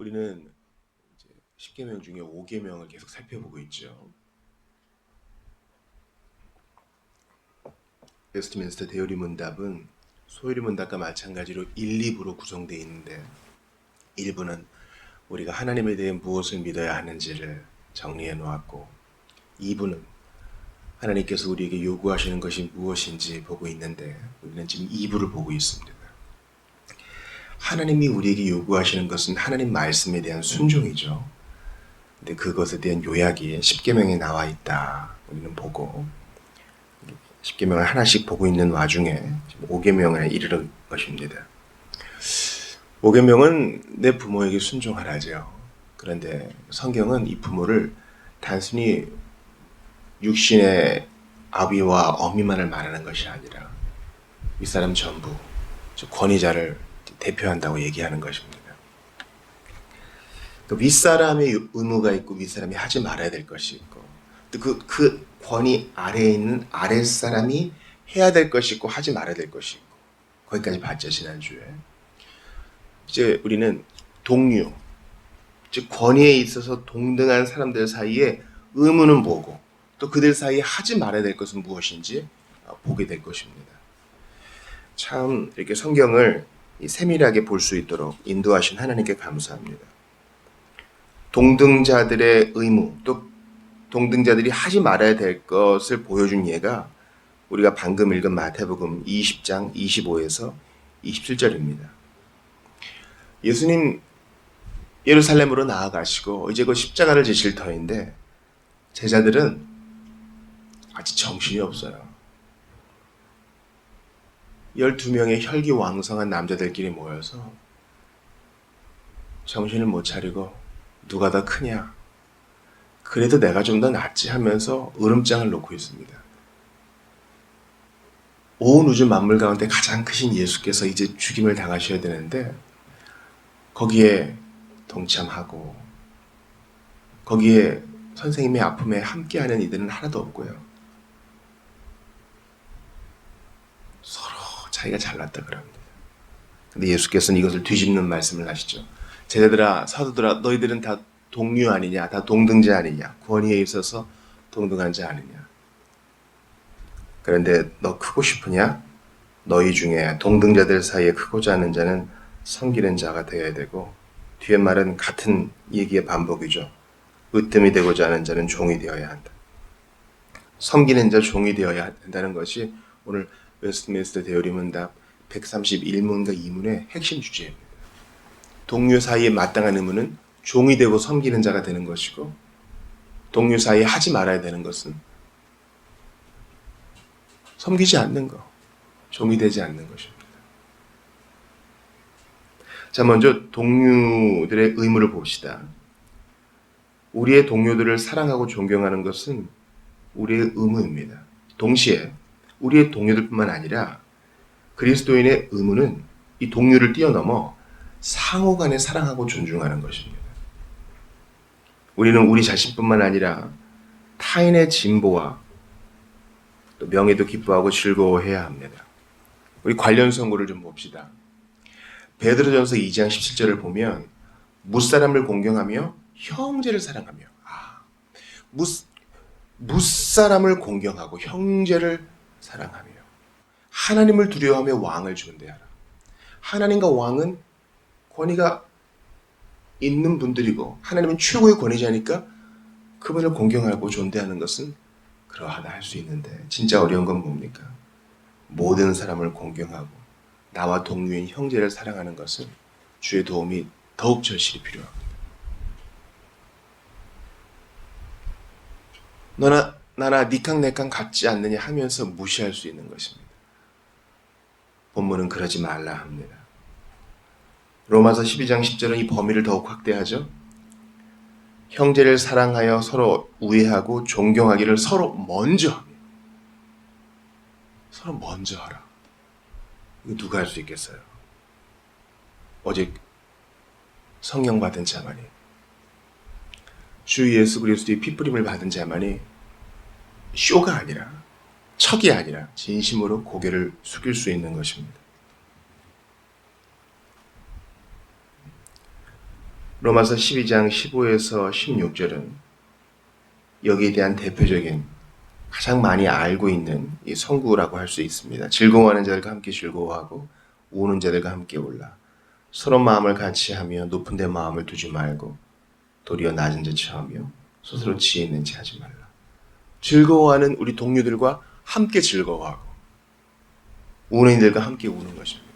우리는 이제 10계명 중에 5계명을 계속 살펴보고 있죠. 웨스트민스터 대요리 문답은 소요리 문답과 마찬가지로 1, 2부로 구성되어 있는데 1부는 우리가 하나님에 대해 무엇을 믿어야 하는지를 정리해 놓았고 2부는 하나님께서 우리에게 요구하시는 것이 무엇인지 보고 있는데 우리는 지금 2부를 보고 있습니다. 하나님이 우리에게 요구하시는 것은 하나님 말씀에 대한 순종이죠. 근데 그것에 대한 요약이 10계명에 나와 있다. 우리는 보고 10계명을 하나씩 보고 있는 와중에 5계명에 이르는 것입니다. 5계명은 내 부모에게 순종하라죠. 그런데 성경은 이 부모를 단순히 육신의 아비와 어미만을 말하는 것이 아니라 윗사람 전부, 즉 권위자를 대표한다고 얘기하는 것입니다. 그 윗사람의 의무가 있고 윗사람이 하지 말아야 될 것이 있고 또 그 권위 아래에 있는 아랫사람이 해야 될 것이 있고 하지 말아야 될 것이 있고 거기까지 봤죠 지난주에. 이제 우리는 동료, 즉 권위에 있어서 동등한 사람들 사이에 의무는 뭐고 또 그들 사이에 하지 말아야 될 것은 무엇인지 보게 될 것입니다. 참 이렇게 성경을 세밀하게 볼 수 있도록 인도하신 하나님께 감사합니다. 동등자들의 의무 또 동등자들이 하지 말아야 될 것을 보여준 예가 우리가 방금 읽은 마태복음 20장 25에서 27절입니다. 예수님 예루살렘으로 나아가시고 이제 그 십자가를 지실 터인데 제자들은 아직 정신이 없어요. 12명의 혈기왕성한 남자들끼리 모여서 정신을 못 차리고 누가 더 크냐? 그래도 내가 좀 더 낫지 하면서 으름장을 놓고 있습니다. 온 우주 만물 가운데 가장 크신 예수께서 이제 죽임을 당하셔야 되는데 거기에 동참하고 거기에 선생님의 아픔에 함께하는 이들은 하나도 없고요. 서로 자기가 잘났다 그럽니다. 근데 예수께서는 이것을 뒤집는 말씀을 하시죠. 제자들아 사도들아 너희들은 다 동류 아니냐, 다 동등자 아니냐, 권위에 있어서 동등한 자 아니냐. 그런데 너 크고 싶으냐? 너희 중에 동등자들 사이에 크고자 하는 자는 섬기는 자가 되어야 되고 뒤에 말은 같은 얘기의 반복이죠. 으뜸이 되고자 하는 자는 종이 되어야 한다. 섬기는 자 종이 되어야 한다는 것이 오늘 웨스트민스터 대요리 문답 131문과 2문의 핵심 주제입니다. 동료 사이에 마땅한 의무는 종이 되고 섬기는 자가 되는 것이고 동료 사이에 하지 말아야 되는 것은 섬기지 않는 것, 종이 되지 않는 것입니다. 자, 먼저 동료들의 의무를 봅시다. 우리의 동료들을 사랑하고 존경하는 것은 우리의 의무입니다. 동시에 우리의 동료들뿐만 아니라 그리스도인의 의무는 이 동료를 뛰어넘어 상호간에 사랑하고 존중하는 것입니다. 우리는 우리 자신뿐만 아니라 타인의 진보와 또 명예도 기뻐하고 즐거워해야 합니다. 우리 관련 선고를 좀 봅시다. 베드로전서 2장 17절을 보면 무사람을 공경하며 형제를 사랑하며 무사람을 공경하고 형제를 사랑하며 하나님을 두려워하며 왕을 존대하라. 하나님과 왕은 권위가 있는 분들이고 하나님은 최고의 권위자니까 그분을 공경하고 존대하는 것은 그러하다 할 수 있는데 진짜 어려운 건 뭡니까? 모든 사람을 공경하고 나와 동료인 형제를 사랑하는 것은 주의 도움이 더욱 절실히 필요합니다. 너나 나나 니캉내캉 같지 않느냐 하면서 무시할 수 있는 것입니다. 본문은 그러지 말라 합니다. 로마서 12장 10절은 이 범위를 더욱 확대하죠. 형제를 사랑하여 서로 우애하고 존경하기를 서로 먼저 합니다. 서로 먼저 하라. 이거 누가 할 수 있겠어요? 오직 성령 받은 자만이, 주 예수 그리스도의 피뿌림을 받은 자만이 쇼가 아니라 척이 아니라 진심으로 고개를 숙일 수 있는 것입니다. 로마서 12장 15에서 16절은 여기에 대한 대표적인 가장 많이 알고 있는 이 선구라고 할 수 있습니다. 즐거워하는 자들과 함께 즐거워하고 우는 자들과 함께 울라. 서로 마음을 같이 하며 높은 데 마음을 두지 말고 도리어 낮은 데 처하며 스스로 지혜 있는 체 하지 말라. 즐거워하는 우리 동료들과 함께 즐거워하고 우는 이들과 함께 우는 것입니다.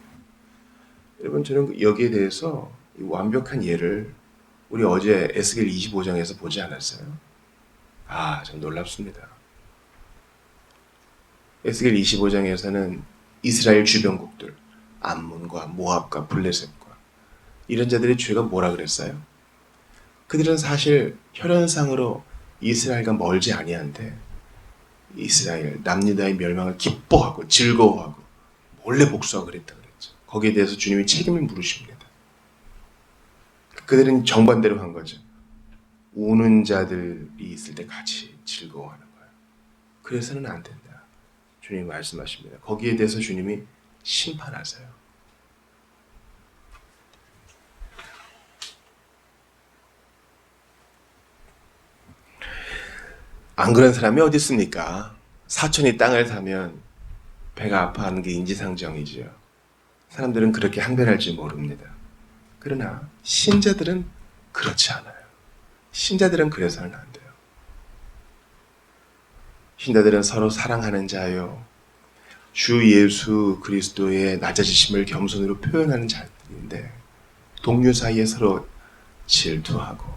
여러분, 저는 여기에 대해서 완벽한 예를 우리 어제 에스겔 25장에서 보지 않았어요? 참 놀랍습니다. 에스겔 25장에서는 이스라엘 주변국들, 암몬과 모압과 블레셋과 이런 자들의 죄가 뭐라 그랬어요? 그들은 사실 혈연상으로 이스라엘과 멀지 아니한데 이스라엘, 남유다의 멸망을 기뻐하고 즐거워하고 몰래 복수하고 그랬다 그랬죠. 거기에 대해서 주님이 책임을 물으십니다. 그들은 정반대로 한 거죠. 우는 자들이 있을 때 같이 즐거워하는 거예요. 그래서는 안 된다. 주님이 말씀하십니다. 거기에 대해서 주님이 심판하세요. 안 그런 사람이 어디 있습니까? 사촌이 땅을 사면 배가 아파하는 게 인지상정이지요. 사람들은 그렇게 항변할지 모릅니다. 그러나 신자들은 그렇지 않아요. 신자들은 그래서는 안 돼요. 신자들은 서로 사랑하는 자요, 주 예수 그리스도의 낮아지심을 겸손으로 표현하는 자들인데 동료 사이에 서로 질투하고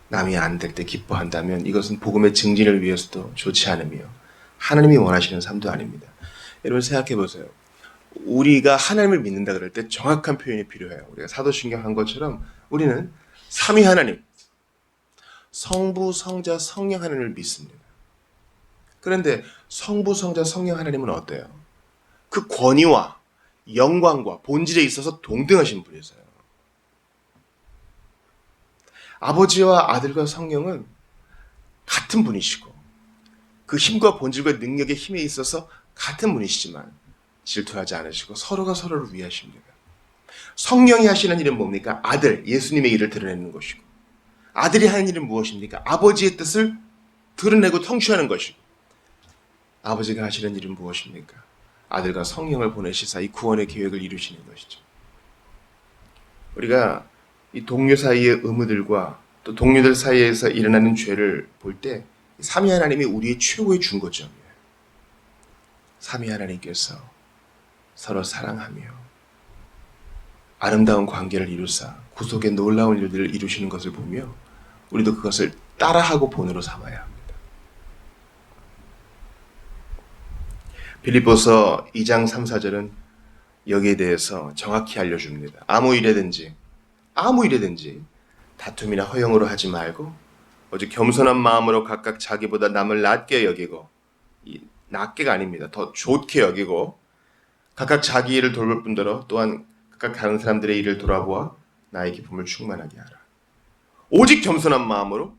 남이 안 될 때 기뻐한다면 이것은 복음의 증진을 위해서도 좋지 않으며 하나님이 원하시는 삶도 아닙니다. 여러분 생각해 보세요. 우리가 하나님을 믿는다 그럴 때 정확한 표현이 필요해요. 우리가 사도신경 한 것처럼 우리는 삼위 하나님, 성부, 성자, 성령 하나님을 믿습니다. 그런데 성부, 성자, 성령 하나님은 어때요? 그 권위와 영광과 본질에 있어서 동등하신 분이세요. 아버지와 아들과 성령은 같은 분이시고 그 힘과 본질과 능력의 힘에 있어서 같은 분이시지만 질투하지 않으시고 서로가 서로를 위하십니다. 성령이 하시는 일은 뭡니까? 아들, 예수님의 일을 드러내는 것이고 아들이 하는 일은 무엇입니까? 아버지의 뜻을 드러내고 통치하는 것이고 아버지가 하시는 일은 무엇입니까? 아들과 성령을 보내시사 이 구원의 계획을 이루시는 것이죠. 우리가 이 동료 사이의 의무들과 또 동료들 사이에서 일어나는 죄를 볼 때 삼위 하나님이 우리의 최고의 중거점이에요. 삼위 하나님께서 서로 사랑하며 아름다운 관계를 이루사 구속의 놀라운 일들을 이루시는 것을 보며 우리도 그것을 따라하고 본으로 삼아야 합니다. 빌립보서 2장 3, 4절은 여기에 대해서 정확히 알려줍니다. 아무 일이든지 다툼이나 허영으로 하지 말고 오직 겸손한 마음으로 각각 자기보다 남을 낮게 여기고, 낮게가 아닙니다. 더 좋게 여기고 각각 자기 일을 돌볼 뿐더러 또한 각각 다른 사람들의 일을 돌아보아 나의 기쁨을 충만하게 하라. 오직 겸손한 마음으로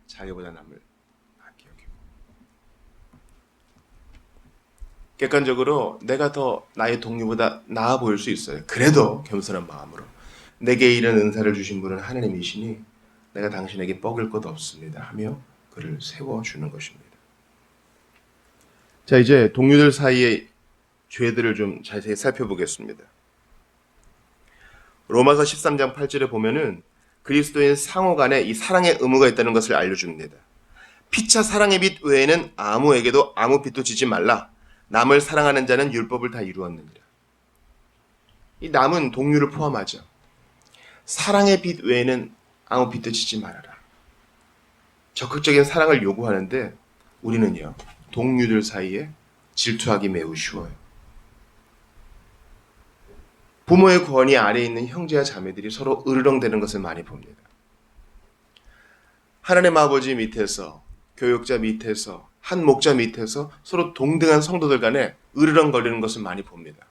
자기보다 남을 낮게 여기고. 객관적으로 내가 더 나의 동료보다 나아 보일 수 있어요. 그래도 겸손한 마음으로 내게 이런 은사를 주신 분은 하나님이시니 내가 당신에게 뻐길 것 없습니다 하며 그를 세워주는 것입니다. 자, 이제 동료들 사이의 죄들을 좀 자세히 살펴보겠습니다. 로마서 13장 8절에 보면은 그리스도인 상호 간에 이 사랑의 의무가 있다는 것을 알려줍니다. 피차 사랑의 빚 외에는 아무에게도 아무 빚도 지지 말라. 남을 사랑하는 자는 율법을 다 이루었느니라. 이 남은 동료를 포함하죠. 사랑의 빚 외에는 아무 빚도 지지 말아라. 적극적인 사랑을 요구하는데 우리는요, 동료들 사이에 질투하기 매우 쉬워요. 부모의 권위 아래에 있는 형제와 자매들이 서로 으르렁대는 것을 많이 봅니다. 하나님 아버지 밑에서, 교육자 밑에서, 한 목자 밑에서 서로 동등한 성도들 간에 으르렁거리는 것을 많이 봅니다.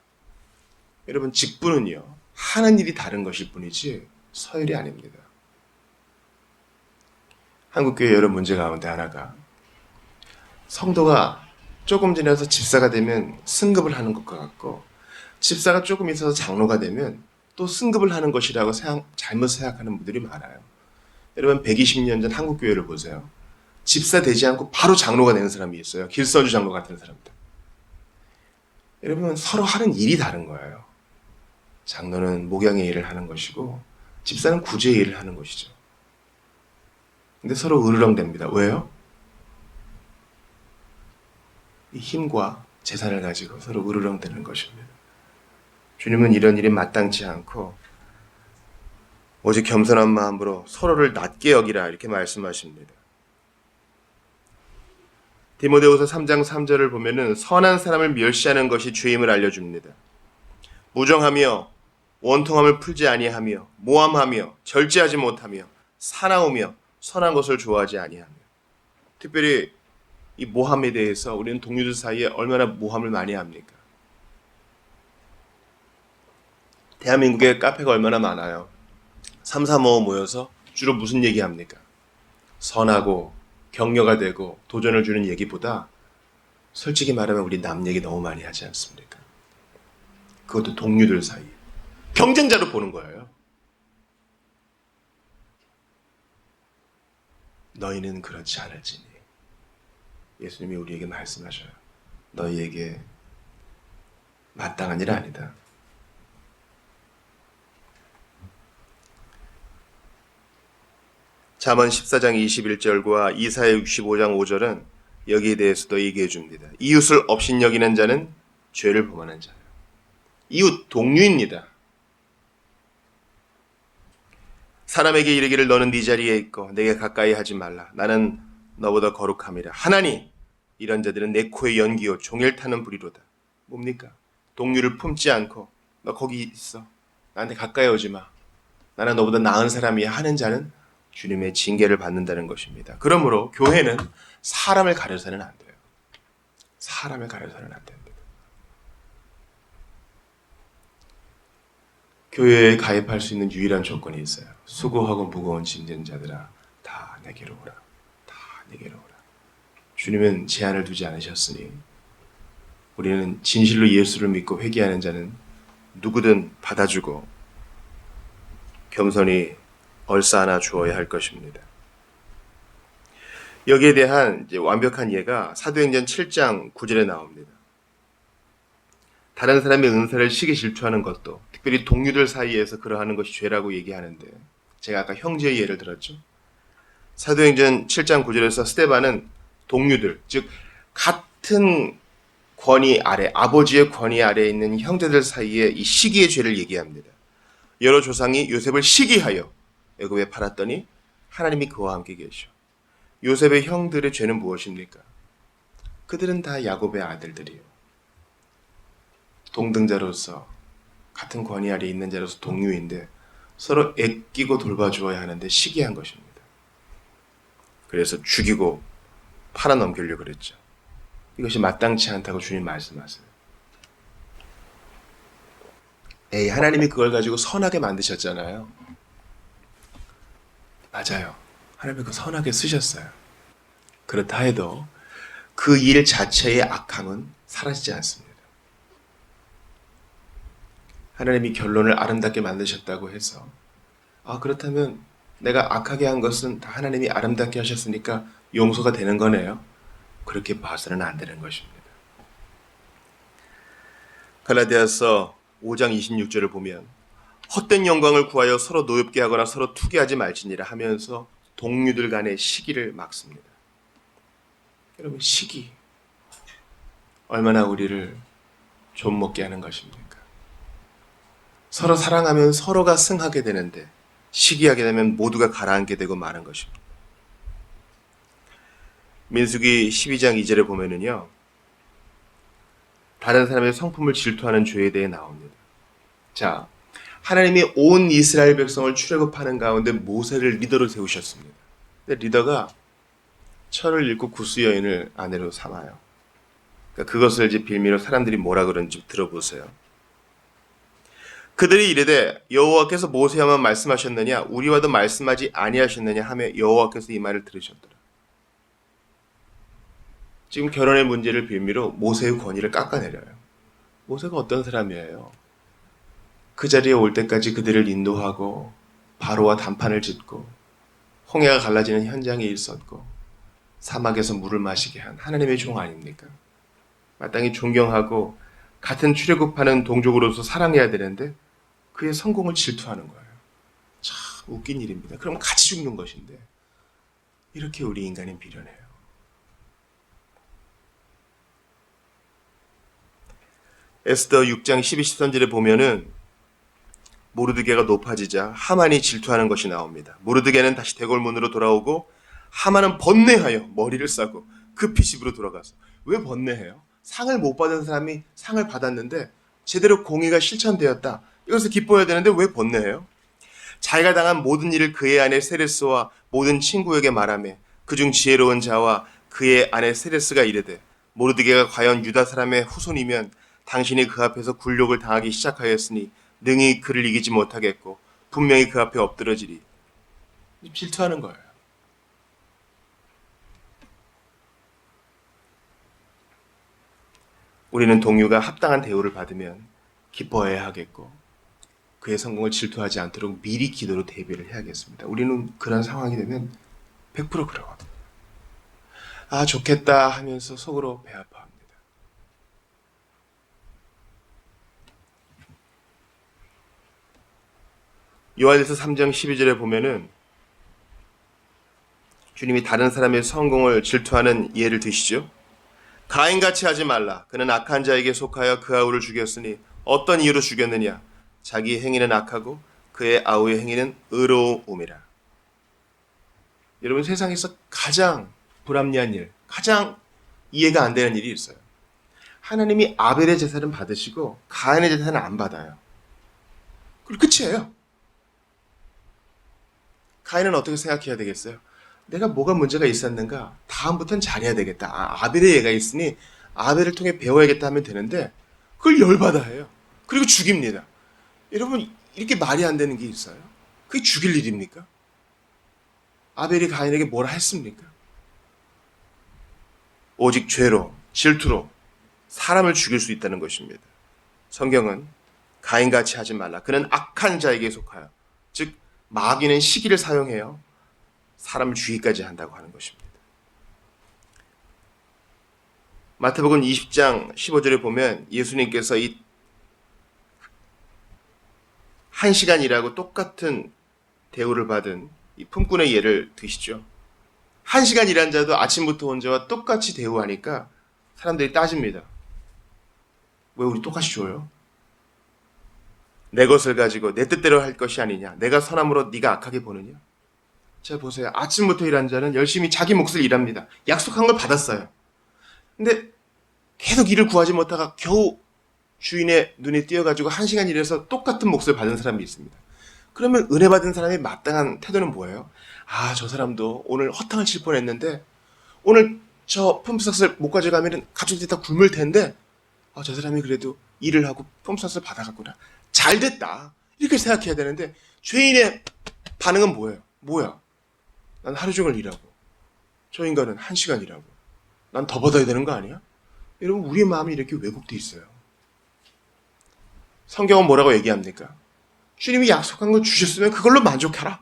여러분, 직분은요, 하는 일이 다른 것일 뿐이지 서열이 아닙니다. 한국교회 여러 문제 가운데 하나가 성도가 조금 지나서 집사가 되면 승급을 하는 것과 같고 집사가 조금 있어서 장로가 되면 또 승급을 하는 것이라고 잘못 생각하는 분들이 많아요. 여러분 120년 전 한국교회를 보세요. 집사 되지 않고 바로 장로가 되는 사람이 있어요. 길서주 장로 같은 사람들. 여러분 서로 하는 일이 다른 거예요. 장로는 목양의 일을 하는 것이고 집사는 구제의 일을 하는 것이죠. 근데 서로 으르렁댑니다. 왜요? 이 힘과 재산을 가지고 서로 으르렁대는 것입니다. 주님은 이런 일이 마땅치 않고 오직 겸손한 마음으로 서로를 낮게 여기라 이렇게 말씀하십니다. 디모데후서 3장 3절을 보면은 선한 사람을 멸시하는 것이 죄임을 알려줍니다. 무정하며 원통함을 풀지 아니하며 모함하며 절제하지 못하며 사나우며 선한 것을 좋아하지 아니하며. 특별히 이 모함에 대해서 우리는 동료들 사이에 얼마나 모함을 많이 합니까? 대한민국에 카페가 얼마나 많아요. 3, 4, 5 모여서 주로 무슨 얘기합니까? 선하고 격려가 되고 도전을 주는 얘기보다 솔직히 말하면 우리 남 얘기 너무 많이 하지 않습니까? 그것도 동료들 사이에. 경쟁자로 보는 거예요. 너희는 그렇지 않을지니. 예수님이 우리에게 말씀하셔요. 너희에게 마땅한 일 아니다. 잠언 14장 21절과 이사야 65장 5절은 여기에 대해서도 얘기해 줍니다. 이웃을 업신여기는 자는 죄를 범하는 자예요. 이웃 동료입니다. 사람에게 이르기를 너는 네 자리에 있고 내게 가까이 하지 말라. 나는 너보다 거룩함이라. 하나니 이런 자들은 내 코에 연기요 종일 타는 불이로다. 뭡니까? 동료를 품지 않고 너 거기 있어. 나한테 가까이 오지 마. 나는 너보다 나은 사람이야 하는 자는 주님의 징계를 받는다는 것입니다. 그러므로 교회는 사람을 가려서는 안 돼요. 사람을 가려서는 안 됩니다. 교회에 가입할 수 있는 유일한 조건이 있어요. 수고하고 무거운 짐진 자들아 다 내게로 오라. 다 내게로 오라. 주님은 제한을 두지 않으셨으니 우리는 진실로 예수를 믿고 회개하는 자는 누구든 받아주고 겸손히 얼싸안아 주어야 할 것입니다. 여기에 대한 이제 완벽한 예가 사도행전 7장 9절에 나옵니다. 다른 사람의 은사를 시기 질투하는 것도 특별히 동료들 사이에서 그러하는 것이 죄라고 얘기하는데 제가 아까 형제의 예를 들었죠. 사도행전 7장 9절에서 스데반은 동료들, 즉 같은 권위 아래, 아버지의 권위 아래에 있는 형제들 사이에 이 시기의 죄를 얘기합니다. 여러 조상이 요셉을 시기하여 애굽에 팔았더니 하나님이 그와 함께 계셔. 요셉의 형들의 죄는 무엇입니까? 그들은 다 야곱의 아들들이요. 동등자로서 같은 권위 아래 있는 자로서 동료인데 서로 애끼고 돌봐주어야 하는데 시기한 것입니다. 그래서 죽이고 팔아넘기려고 그랬죠. 이것이 마땅치 않다고 주님 말씀하세요. 하나님이 그걸 가지고 선하게 만드셨잖아요. 맞아요. 하나님이 그 선하게 쓰셨어요. 그렇다 해도 그 일 자체의 악함은 사라지지 않습니다. 하나님이 결론을 아름답게 만드셨다고 해서 그렇다면 내가 악하게 한 것은 다 하나님이 아름답게 하셨으니까 용서가 되는 거네요. 그렇게 봐서는 안 되는 것입니다. 갈라디아서 5장 26절을 보면 헛된 영광을 구하여 서로 노엽게 하거나 서로 투기하지 말지니라 하면서 동료들 간의 시기를 막습니다. 여러분 시기 얼마나 우리를 좀먹게 하는 것입니까? 서로 사랑하면 서로가 승하게 되는데 시기하게 되면 모두가 가라앉게 되고 마는 것입니다. 민수기 12장 2절에 보면은요. 다른 사람의 성품을 질투하는 죄에 대해 나옵니다. 자, 하나님이 온 이스라엘 백성을 출애굽하는 가운데 모세를 리더로 세우셨습니다. 근데 리더가 철을 잃고 구스 여인을 아내로 삼아요. 그러니까 그것을 이제 빌미로 사람들이 뭐라 그런지 들어보세요. 그들이 이르되 여호와께서 모세와만 말씀하셨느냐 우리와도 말씀하지 아니하셨느냐 하며 여호와께서 이 말을 들으셨더라. 지금 결혼의 문제를 빌미로 모세의 권위를 깎아내려요. 모세가 어떤 사람이에요? 그 자리에 올 때까지 그들을 인도하고 바로와 단판을 짓고 홍해가 갈라지는 현장에 있었고 사막에서 물을 마시게 한 하나님의 종 아닙니까? 마땅히 존경하고 같은 출애굽하는 동족으로서 사랑해야 되는데 그의 성공을 질투하는 거예요. 참 웃긴 일입니다. 그럼 같이 죽는 것인데 이렇게 우리 인간은 비련해요. 에스더 6장 12-13절에 보면은 모르드게가 높아지자 하만이 질투하는 것이 나옵니다. 모르드게는 다시 대궐문으로 돌아오고 하만은 번뇌하여 머리를 싸고 급히 집으로 돌아가서. 왜 번뇌해요? 상을 못 받은 사람이 상을 받았는데 제대로 공의가 실천되었다. 이것을 기뻐해야 되는데 왜 번뇌해요? 자기가 당한 모든 일을 그의 아내 세레스와 모든 친구에게 말하며 그중 지혜로운 자와 그의 아내 세레스가 이르되 모르드게가 과연 유다 사람의 후손이면 당신이 그 앞에서 굴욕을 당하기 시작하였으니 능히 그를 이기지 못하겠고 분명히 그 앞에 엎드러지리. 질투하는 거예요. 우리는 동료가 합당한 대우를 받으면 기뻐해야 하겠고 그의 성공을 질투하지 않도록 미리 기도로 대비를 해야겠습니다. 우리는 그런 상황이 되면 100% 그러거든요. 아 좋겠다 하면서 속으로 배 아파합니다. 요한일서 3장 12절에 보면은 주님이 다른 사람의 성공을 질투하는 예를 드시죠. 가인같이 하지 말라. 그는 악한 자에게 속하여 그 아우를 죽였으니 어떤 이유로 죽였느냐. 자기 행위는 악하고 그의 아우의 행위는 의로움이라. 여러분 세상에서 가장 불합리한 일, 가장 이해가 안 되는 일이 있어요. 하나님이 아벨의 제사는 받으시고 가인의 제사는 안 받아요. 그리고 끝이에요. 가인은 어떻게 생각해야 되겠어요? 내가 뭐가 문제가 있었는가? 다음부터는 잘해야 되겠다. 아벨의 예가 있으니 아벨을 통해 배워야겠다 하면 되는데 그걸 열받아 해요. 그리고 죽입니다. 여러분 이렇게 말이 안 되는 게 있어요? 그게 죽일 일입니까? 아벨이 가인에게 뭐라 했습니까? 오직 죄로, 질투로 사람을 죽일 수 있다는 것입니다. 성경은 가인같이 하지 말라. 그는 악한 자에게 속하여, 즉 마귀는 시기를 사용해요. 사람을 죽이기까지 한다고 하는 것입니다. 마태복음 20장 15절에 보면 예수님께서 이 1시간 일하고 똑같은 대우를 받은 이 품꾼의 예를 드시죠. 1시간 일한 자도 아침부터 온 자와 똑같이 대우하니까 사람들이 따집니다. 왜 우리 똑같이 줘요? 내 것을 가지고 내 뜻대로 할 것이 아니냐. 내가 선함으로 네가 악하게 보느냐. 자 보세요. 아침부터 일한 자는 열심히 자기 몫을 일합니다. 약속한 걸 받았어요. 근데 계속 일을 구하지 못하가 겨우 주인의 눈에 띄어가지고 1시간 일해서 똑같은 몫을 받은 사람이 있습니다. 그러면 은혜 받은 사람의 마땅한 태도는 뭐예요? 아, 저 사람도 오늘 허탕을 칠 뻔했는데 오늘 저 펌프샷을 못 가져가면 가족들이 다 굶을 텐데 저 사람이 그래도 일을 하고 펌프샷을 받아갔구나. 잘 됐다. 이렇게 생각해야 되는데 죄인의 반응은 뭐예요? 뭐야? 난 하루 종일 일하고 저 인간은 1시간 일하고 난 더 받아야 되는 거 아니야? 여러분 우리의 마음이 이렇게 왜곡돼 있어요. 성경은 뭐라고 얘기합니까? 주님이 약속한 걸 주셨으면 그걸로 만족하라.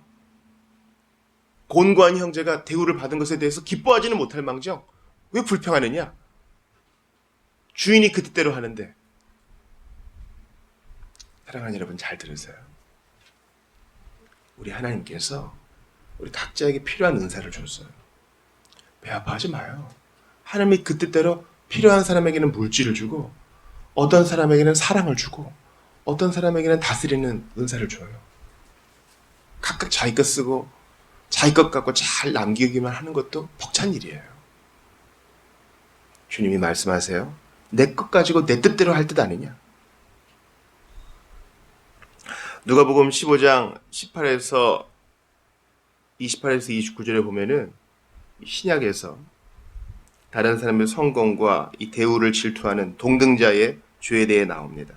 곤고한 형제가 대우를 받은 것에 대해서 기뻐하지는 못할 망정 왜 불평하느냐? 주인이 그 뜻대로 하는데. 사랑하는 여러분 잘 들으세요. 우리 하나님께서 우리 각자에게 필요한 은사를 줬어요. 배 아파하지 마요. 하나님이 그 뜻대로 필요한 사람에게는 물질을 주고 어떤 사람에게는 사랑을 주고 어떤 사람에게는 다스리는 은사를 줘요. 각각 자기 것 쓰고 자기 것 갖고 잘 남기기만 하는 것도 벅찬 일이에요. 주님이 말씀하세요. 내 것 가지고 내 뜻대로 할 뜻 아니냐. 누가복음 15장 18에서 29절에 보면은 신약에서 다른 사람의 성공과 이 대우를 질투하는 동등자의 죄에 대해 나옵니다.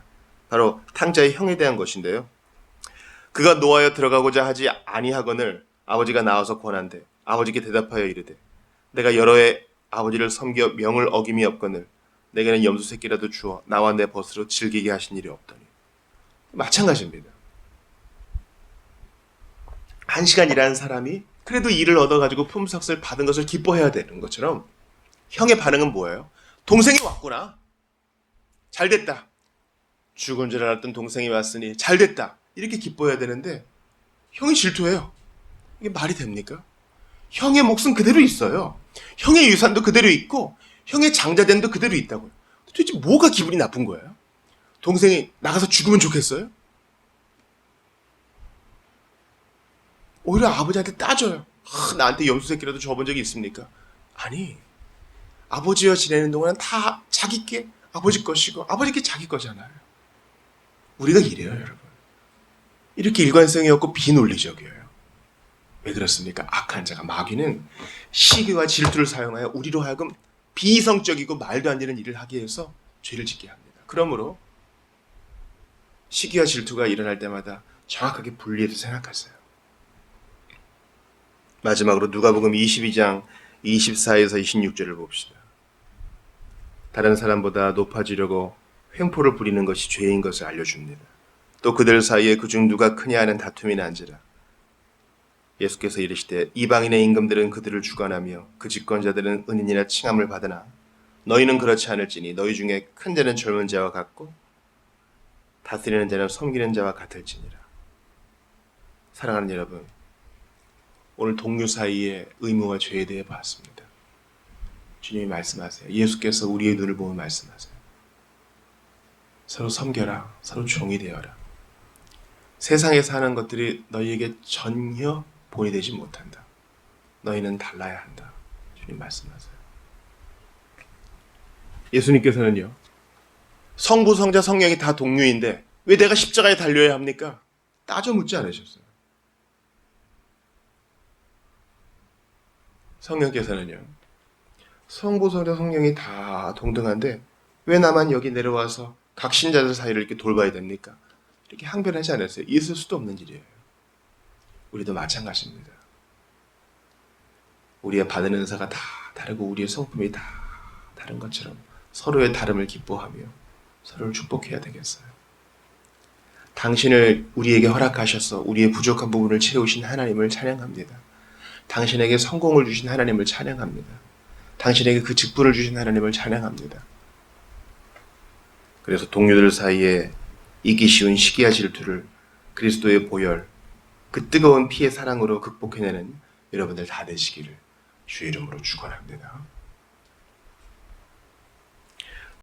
바로 탕자의 형에 대한 것인데요. 그가 노하여 들어가고자 하지 아니하거늘 아버지가 나와서 권한대 아버지께 대답하여 이르되 내가 여러 해 아버지를 섬겨 명을 어김이 없거늘 내게는 염소 새끼라도 주어 나와 내 벗으로 즐기게 하신 일이 없더니. 마찬가지입니다. 1시간 일하는 사람이 그래도 일을 얻어가지고 품삯을 받은 것을 기뻐해야 되는 것처럼 형의 반응은 뭐예요? 동생이 왔구나. 잘됐다. 죽은 줄 알았던 동생이 왔으니 잘됐다. 이렇게 기뻐해야 되는데 형이 질투해요. 이게 말이 됩니까? 형의 몫은 그대로 있어요. 형의 유산도 그대로 있고 형의 장자됨도 그대로 있다고요. 도대체 뭐가 기분이 나쁜 거예요? 동생이 나가서 죽으면 좋겠어요? 오히려 아버지한테 따져요. 나한테 염소 새끼라도 줘본 적이 있습니까? 아니, 아버지와 지내는 동안은 다 자기께 아버지 것이고 아버지께 자기 거잖아요. 우리가 이래요, 여러분. 이렇게 일관성이 없고 비논리적이에요. 왜 그렇습니까? 악한 자가, 마귀는 시기와 질투를 사용하여 우리로 하여금 비이성적이고 말도 안 되는 일을 하게 해서 죄를 짓게 합니다. 그러므로 시기와 질투가 일어날 때마다 정확하게 분리해서 생각하세요. 마지막으로 누가복음 22장 24에서 26절을 봅시다. 다른 사람보다 높아지려고 횡포를 부리는 것이 죄인 것을 알려줍니다. 또 그들 사이에 그중 누가 크냐 하는 다툼이 난지라. 예수께서 이르시되 이방인의 임금들은 그들을 주관하며 그 집권자들은 은인이나 칭함을 받으나 너희는 그렇지 않을지니 너희 중에 큰 자는 젊은 자와 같고 다스리는 자는 섬기는 자와 같을지니라. 사랑하는 여러분, 오늘 동료 사이의 의무와 죄에 대해 봤습니다. 주님이 말씀하세요. 예수께서 우리의 눈을 보며 말씀하세요. 서로 섬겨라. 서로 종이 되어라. 세상에 사는 것들이 너희에게 전혀 본이 되지 못한다. 너희는 달라야 한다. 주님 말씀하세요. 예수님께서는요, 성부, 성자, 성령이 다 동료인데 왜 내가 십자가에 달려야 합니까? 따져 묻지 않으셨어요. 성령께서는요, 성부, 성자, 성령이 다 동등한데 왜 나만 여기 내려와서 각 신자들 사이를 이렇게 돌봐야 됩니까? 이렇게 항변하지 않았어요. 있을 수도 없는 일이에요. 우리도 마찬가지입니다. 우리의 받은 은사가 다 다르고 우리의 성품이 다 다른 것처럼 서로의 다름을 기뻐하며 서로를 축복해야 되겠어요. 당신을 우리에게 허락하셔서 우리의 부족한 부분을 채우신 하나님을 찬양합니다. 당신에게 성공을 주신 하나님을 찬양합니다. 당신에게 그 직분을 주신 하나님을 찬양합니다. 그래서 동료들 사이에 있기 쉬운 시기와 질투를 그리스도의 보혈, 그 뜨거운 피의 사랑으로 극복해내는 여러분들 다 되시기를 주의 이름으로 축원합니다.